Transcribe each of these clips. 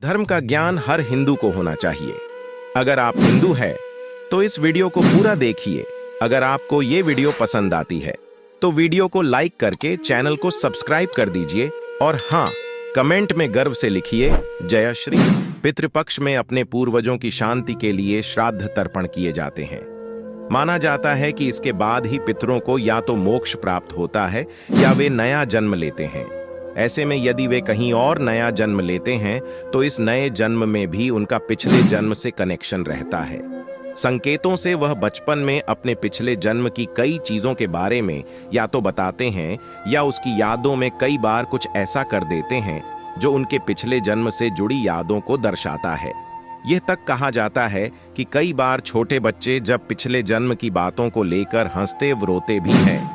धर्म का ज्ञान हर हिंदू को होना चाहिए। अगर आप हिंदू हैं तो इस वीडियो को पूरा देखिए। अगर आपको ये वीडियो पसंद आती है तो वीडियो को लाइक करके चैनल को सब्सक्राइब कर दीजिए और हाँ, कमेंट में गर्व से लिखिए जय श्री। पितृपक्ष में अपने पूर्वजों की शांति के लिए श्राद्ध तर्पण किए जाते हैं। माना जाता है कि इसके बाद ही पितरों को या तो मोक्ष प्राप्त होता है या वे नया जन्म लेते हैं। ऐसे में यदि वे कहीं और नया जन्म लेते हैं तो इस नए जन्म में भी उनका पिछले जन्म से कनेक्शन रहता है। संकेतों से वह बचपन में अपने पिछले जन्म की कई चीजों के बारे में या तो बताते हैं या उसकी यादों में कई बार कुछ ऐसा कर देते हैं जो उनके पिछले जन्म से जुड़ी यादों को दर्शाता है। यह तक कहा जाता है कि कई बार छोटे बच्चे जब पिछले जन्म की बातों को लेकर हंसते रोते भी हैं।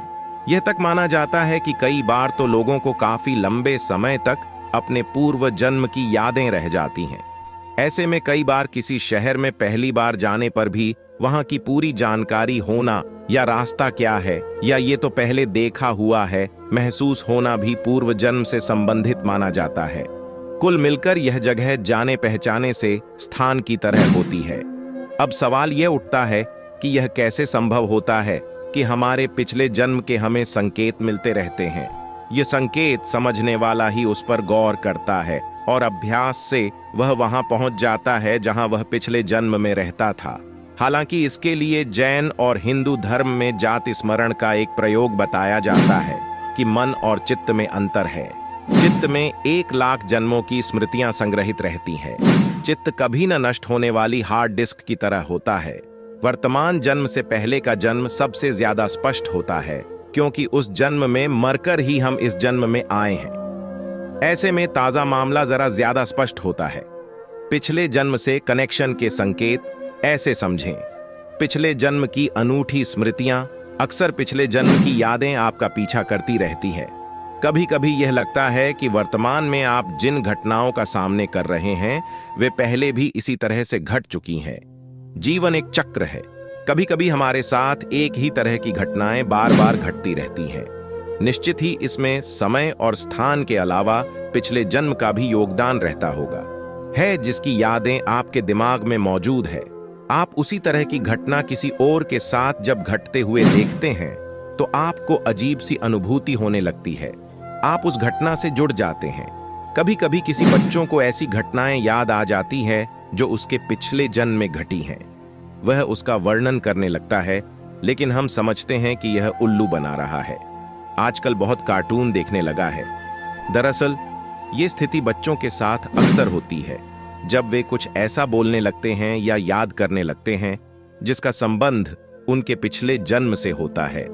यह तक माना जाता है कि कई बार तो लोगों को काफी लंबे समय तक अपने पूर्व जन्म की यादें रह जाती हैं। ऐसे में कई बार किसी शहर में पहली बार जाने पर भी वहां की पूरी जानकारी होना या रास्ता क्या है या ये तो पहले देखा हुआ है महसूस होना भी पूर्व जन्म से संबंधित माना जाता है। कुल मिलकर यह जगह जाने पहचाने से स्थान की तरह होती है। अब सवाल यह उठता है कि यह कैसे संभव होता है कि हमारे पिछले जन्म के हमें संकेत मिलते रहते हैं। ये संकेत समझने वाला ही उस पर गौर करता है और अभ्यास से वह वहां पहुंच जाता है जहां वह पिछले जन्म में रहता था। हालांकि इसके लिए जैन और हिंदू धर्म में जात स्मरण का एक प्रयोग बताया जाता है कि मन और चित्त में अंतर है। चित्त में 1,00,000 जन्मों की स्मृतियां संग्रहित रहती हैं। चित्त कभी न नष्ट होने वाली हार्ड डिस्क की तरह होता है। वर्तमान जन्म से पहले का जन्म सबसे ज्यादा स्पष्ट होता है क्योंकि उस जन्म में मरकर ही हम इस जन्म में आए हैं। ऐसे में ताजा मामला जरा ज्यादा स्पष्ट होता है। पिछले जन्म से कनेक्शन के संकेत ऐसे समझें। पिछले जन्म की अनूठी स्मृतियां, अक्सर पिछले जन्म की यादें आपका पीछा करती रहती हैं। कभी कभी यह लगता है कि वर्तमान में आप जिन घटनाओं का सामने कर रहे हैं वे पहले भी इसी तरह से घट चुकी हैं। जीवन एक चक्र है। कभी कभी हमारे साथ एक ही तरह की घटनाएं बार बार घटती रहती हैं। निश्चित ही इसमें समय और स्थान के अलावा पिछले जन्म का भी योगदान रहता होगा। है जिसकी यादें आपके दिमाग में मौजूद है। आप उसी तरह की घटना किसी और के साथ जब घटते हुए देखते हैं तो आपको अजीब सी अनुभूति होने लगती है। आप उस घटना से जुड़ जाते हैं। कभी कभी किसी बच्चों को ऐसी घटनाएं याद आ जाती हैं जो उसके पिछले जन्म में घटी हैं। वह उसका वर्णन करने लगता है, लेकिन हम समझते हैं कि यह उल्लू बना रहा है। आजकल बहुत कार्टून देखने लगा है। दरअसल ये स्थिति बच्चों के साथ अक्सर होती है जब वे कुछ ऐसा बोलने लगते हैं या याद करने लगते हैं जिसका संबंध उनके पिछले जन्म से होता है।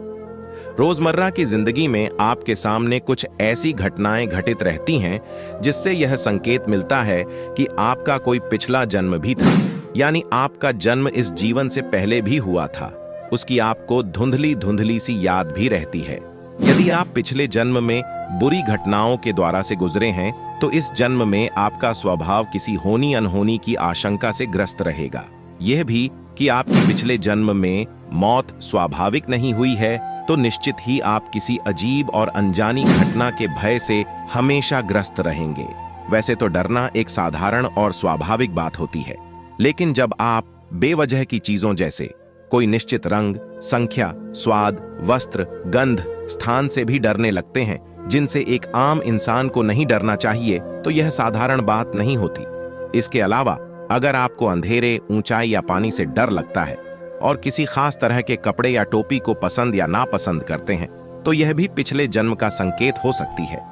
रोजमर्रा की जिंदगी में आपके सामने कुछ ऐसी घटनाएं घटित रहती हैं जिससे यह संकेत मिलता है कि आपका कोई पिछला जन्म भी था, यानी आपका जन्म इस जीवन से पहले भी हुआ था। उसकी आपको धुंधली धुंधली सी याद भी रहती है। यदि आप पिछले जन्म में बुरी घटनाओं के द्वारा से गुजरे हैं तो इस जन्म में आपका स्वभाव किसी होनी अनहोनी की आशंका से ग्रस्त रहेगा। यह भी कि आपके पिछले जन्म में मौत स्वाभाविक नहीं हुई है तो निश्चित ही आप किसी अजीब और अनजानी घटना के भय से हमेशा ग्रस्त रहेंगे। वैसे तो डरना एक साधारण और स्वाभाविक बात होती है, लेकिन जब आप बेवजह की चीजों जैसे कोई निश्चित रंग, संख्या, स्वाद, वस्त्र, गंध, स्थान से भी डरने लगते हैं जिनसे एक आम इंसान को नहीं डरना चाहिए, तो यह साधारण बात नहीं होती। इसके अलावा अगर आपको अंधेरे, ऊंचाई या पानी से डर लगता है और किसी खास तरह के कपड़े या टोपी को पसंद या नापसंद करते हैं तो यह भी पिछले जन्म का संकेत हो सकती है।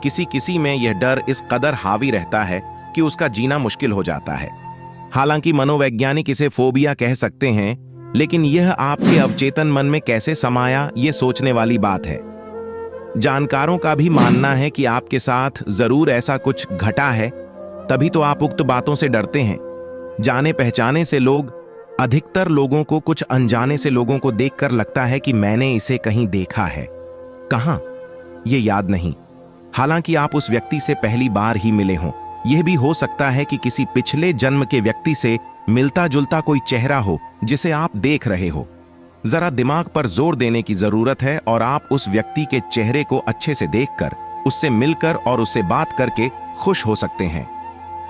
किसी किसी में यह डर इस कदर हावी रहता है कि उसका जीना मुश्किल हो जाता है। हालांकि मनोवैज्ञानिक इसे फोबिया कह सकते हैं, लेकिन यह आपके अवचेतन मन में कैसे समाया ये सोचने वाली बात है। जानकारों का भी मानना है कि आपके साथ जरूर ऐसा कुछ घटा है, तभी तो आप उक्त बातों से डरते हैं। जाने पहचाने से लोग, अधिकतर लोगों को कुछ अनजाने से लोगों को देखकर लगता है कि मैंने इसे कहीं देखा है। कहां ये याद नहीं। हालांकि आप उस व्यक्ति से पहली बार ही मिले हों। यह भी हो सकता है कि किसी पिछले जन्म के व्यक्ति से मिलता जुलता कोई चेहरा हो जिसे आप देख रहे हो। जरा दिमाग पर जोर देने की जरूरत है और आप उस व्यक्ति के चेहरे को अच्छे से देखकर, उससे मिलकर और उससे बात करके खुश हो सकते हैं।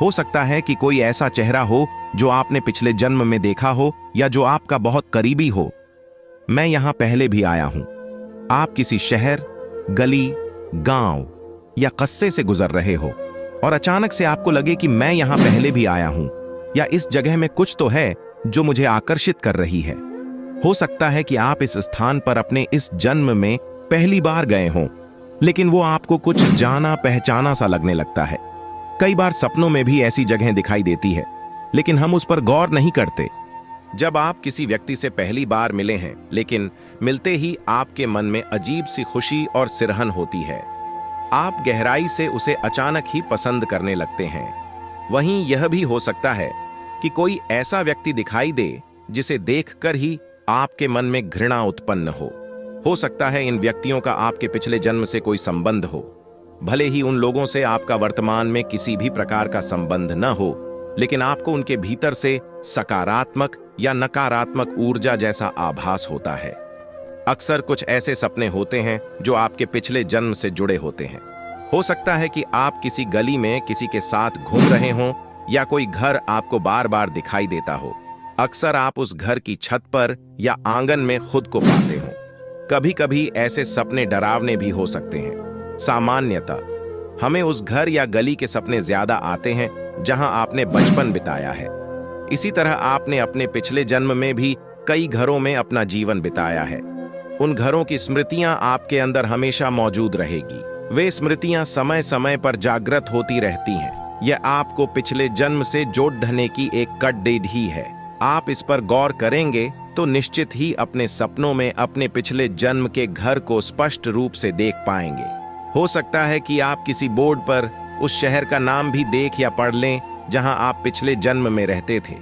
हो सकता है कि कोई ऐसा चेहरा हो जो आपने पिछले जन्म में देखा हो या जो आपका बहुत करीबी हो। मैं यहां पहले भी आया हूं। आप किसी शहर, गली, गांव या कस्बे से गुजर रहे हो और अचानक से आपको लगे कि मैं यहां पहले भी आया हूं या इस जगह में कुछ तो है जो मुझे आकर्षित कर रही है। हो सकता है कि आप इस स्थान पर अपने इस जन्म में पहली बार गए हों, लेकिन वो आपको कुछ जाना पहचाना सा लगने लगता है। कई बार सपनों में भी ऐसी जगह दिखाई देती है, लेकिन हम उस पर गौर नहीं करते। जब आप किसी व्यक्ति से पहली बार मिले हैं, लेकिन मिलते ही आपके मन में अजीब सी खुशी और सिरहन होती है, आप गहराई से उसे अचानक ही पसंद करने लगते हैं। वहीं यह भी हो सकता है कि कोई ऐसा व्यक्ति दिखाई दे जिसे देखकर ही आपके मन में घृणा उत्पन्न हो सकता है इन व्यक्तियों का आपके पिछले जन्म से कोई संबंध हो। भले ही उन लोगों से आपका वर्तमान में किसी भी प्रकार का संबंध न हो, लेकिन आपको उनके भीतर से सकारात्मक या नकारात्मक ऊर्जा जैसा आभास होता है। अक्सर कुछ ऐसे सपने होते हैं जो आपके पिछले जन्म से जुड़े होते हैं। हो सकता है कि आप किसी गली में किसी के साथ घूम रहे हों या कोई घर आपको बार बार दिखाई देता हो। अक्सर आप उस घर की छत पर या आंगन में खुद को पाते हो। कभी कभी ऐसे सपने डरावने भी हो सकते हैं। सामान्यतः हमें उस घर या गली के सपने ज्यादा आते हैं जहां आपने बचपन बिताया है। इसी तरह आपने अपने पिछले जन्म में भी कई घरों में अपना जीवन बिताया है। उन घरों की स्मृतियां आपके अंदर हमेशा मौजूद रहेगी। वे स्मृतियां समय समय पर जागृत होती रहती हैं। यह आपको पिछले जन्म से जोड़ने की एक कड़ी ही है। आप इस पर गौर करेंगे तो निश्चित ही अपने सपनों में अपने पिछले जन्म के घर को स्पष्ट रूप से देख पाएंगे। हो सकता है कि आप किसी बोर्ड पर उस शहर का नाम भी देख या पढ़ लें जहां आप पिछले जन्म में रहते थे।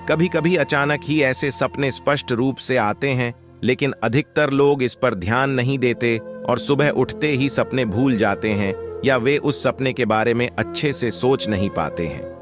कभी कभी अचानक ही ऐसे सपने स्पष्ट रूप से आते हैं, लेकिन अधिकतर लोग इस पर ध्यान नहीं देते और सुबह उठते ही सपने भूल जाते हैं या वे उस सपने के बारे में अच्छे से सोच नहीं पाते हैं।